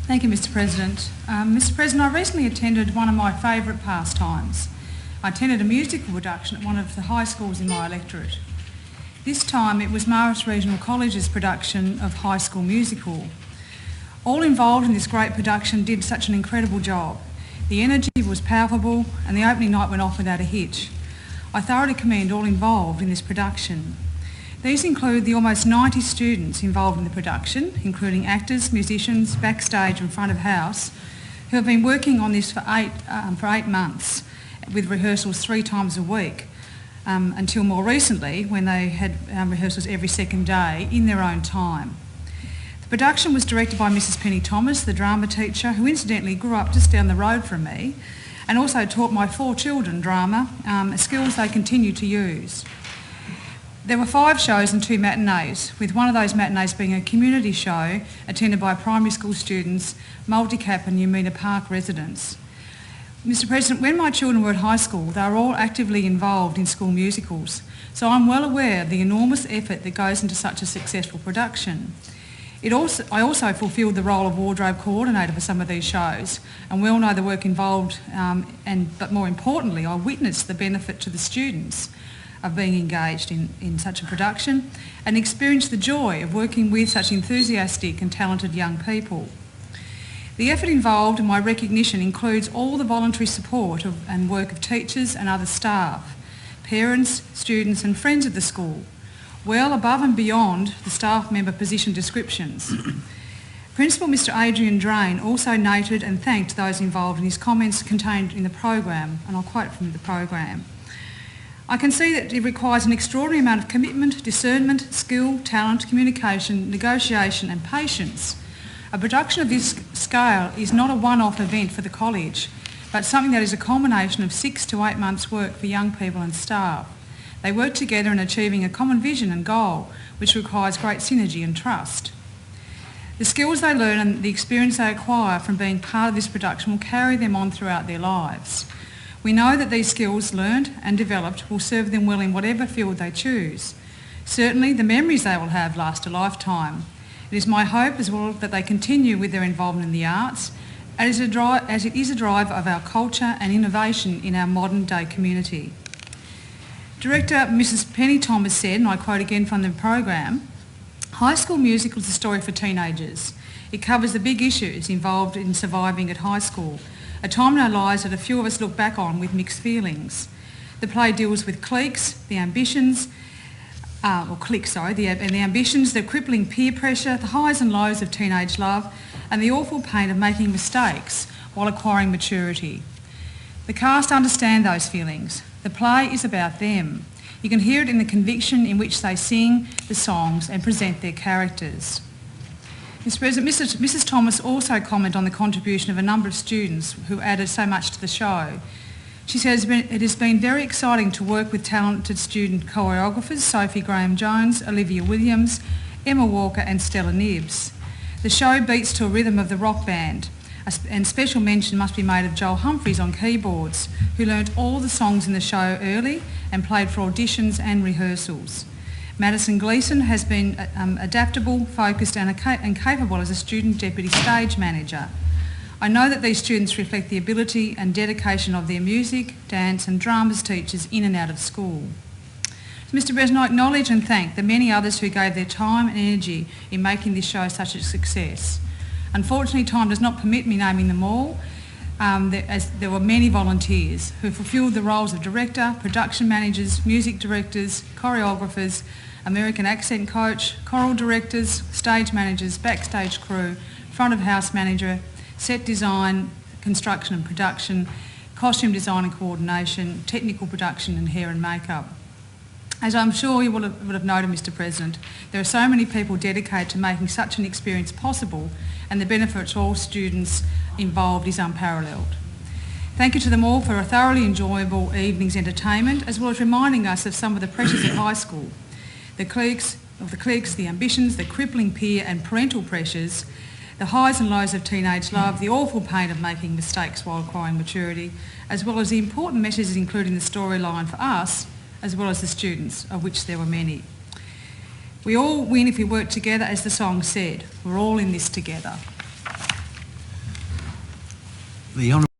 Thank you, Mr. President. Mr. President, I recently attended one of my favourite pastimes. I attended a musical production at one of the high schools in my electorate. This time it was Marist Regional College's production of High School Musical. All involved in this great production did such an incredible job. The energy was palpable and the opening night went off without a hitch. I thoroughly commend all involved in this production. These include the almost 90 students involved in the production, including actors, musicians, backstage and front of house, who have been working on this for eight months with rehearsals 3 times a week, until more recently when they had rehearsals every second day in their own time. The production was directed by Mrs. Penny Thomas, the drama teacher, who incidentally grew up just down the road from me and also taught my 4 children drama, skills they continue to use. There were 5 shows and 2 matinees, with one of those matinees being a community show attended by primary school students, Multicap and Umina Park residents. Mr. President, when my children were at high school, they were all actively involved in school musicals, so I'm well aware of the enormous effort that goes into such a successful production. I also fulfilled the role of wardrobe coordinator for some of these shows, and we all know the work involved, but more importantly, I witnessed the benefit to the students of being engaged in such a production and experienced the joy of working with such enthusiastic and talented young people. The effort involved and my recognition includes all the voluntary support and work of teachers and other staff, parents, students and friends of the school, well above and beyond the staff member position descriptions. Principal Mr. Adrian Drain also noted and thanked those involved in his comments contained in the program, and I'll quote from the program. I can see that it requires an extraordinary amount of commitment, discernment, skill, talent, communication, negotiation and patience. A production of this scale is not a one-off event for the college, but something that is a culmination of 6 to 8 months' work for young people and staff. They work together in achieving a common vision and goal, which requires great synergy and trust. The skills they learn and the experience they acquire from being part of this production will carry them on throughout their lives. We know that these skills learned and developed will serve them well in whatever field they choose. Certainly the memories they will have last a lifetime. It is my hope as well that they continue with their involvement in the arts, as it is a driver of our culture and innovation in our modern day community. Director Mrs. Penny Thomas said, and I quote again from the program, "High School Musical is a story for teenagers. It covers the big issues involved in surviving at high school, a time in our lives that a few of us look back on with mixed feelings. The play deals with cliques, the ambitions, the ambitions, the crippling peer pressure, the highs and lows of teenage love, and the awful pain of making mistakes while acquiring maturity. The cast understand those feelings. The play is about them. You can hear it in the conviction in which they sing the songs and present their characters." Mr. President, Mrs. Thomas also commented on the contribution of a number of students who added so much to the show. She says it has been very exciting to work with talented student choreographers Sophie Graham-Jones, Olivia Williams, Emma Walker and Stella Nibbs. The show beats to a rhythm of the rock band, and special mention must be made of Joel Humphreys on keyboards, who learnt all the songs in the show early and played for auditions and rehearsals. Madison Gleeson has been adaptable, focused and capable as a student deputy stage manager. I know that these students reflect the ability and dedication of their music, dance and dramas teachers in and out of school. So, Mr. President, I acknowledge and thank the many others who gave their time and energy in making this show such a success. Unfortunately, time does not permit me naming them all, as there were many volunteers who fulfilled the roles of director, production managers, music directors, choreographers, American accent coach, choral directors, stage managers, backstage crew, front of house manager, set design, construction and production, costume design and coordination, technical production and hair and makeup. As I'm sure you would have noted, Mr. President, there are so many people dedicated to making such an experience possible, and the benefit to all students involved is unparalleled. Thank you to them all for a thoroughly enjoyable evening's entertainment, as well as reminding us of some of the pressures of high school. The cliques, the ambitions, the crippling peer and parental pressures, the highs and lows of teenage love, the awful pain of making mistakes while acquiring maturity, as well as the important messages including the storyline for us, as well as the students, of which there were many. We all win if we work together, as the song said. We're all in this together. The Honourable